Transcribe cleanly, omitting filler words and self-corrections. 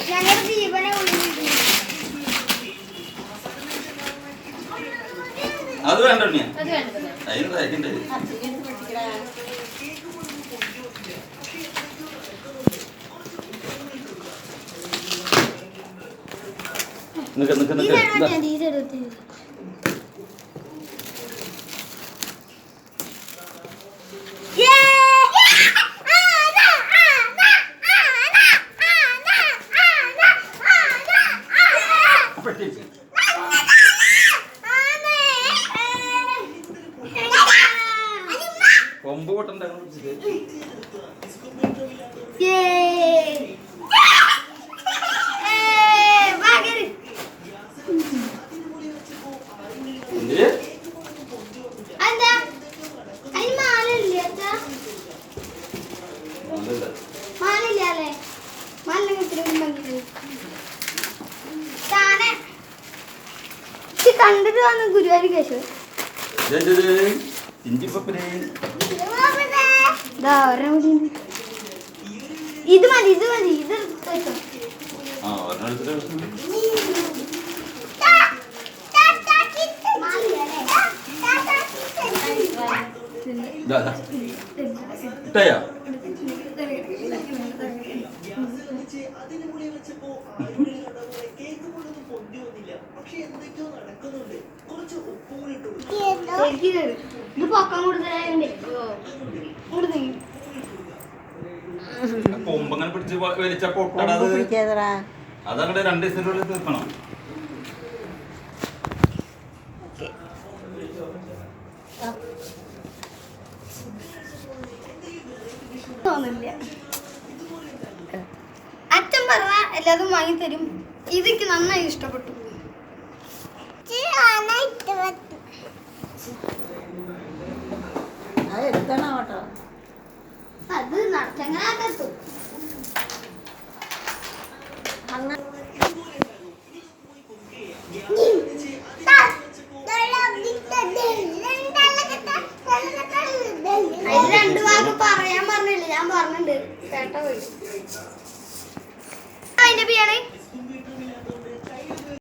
ഞങ്ങളുടെ ജീവനെ അത് വേണ്ട കൊമ്പ് പൊട്ടണ്ട കണ്ടിട്ട് വന്ന് ഗുരുവായൂർ കേശു ഇത് മതി ഇത് മതി ഇത് ഇട്ടയാ ഇത് പൊക്കം കൂടുതലായോണ്ട് കൊമ്പങ്ങനെ പിടിച്ച് വലിച്ച പൊട്ടണത് അതങ്ങടെ 2 ദിവസത്തിനുള്ളിൽ തീർക്കണം. അച്ഛൻ പറഞ്ഞ എല്ലാതും വാങ്ങി തരും. ഇതൊക്കെ നന്നായി ഇഷ്ടപ്പെട്ടു. അത് നടച്ചങ്ങാകത്തു രണ്ടു വാക്ക് പറയാൻ പറഞ്ഞില്ല, ഞാൻ പറഞ്ഞിട്ടുണ്ട് കേട്ടോ. അതിന്റെ പിയാണ്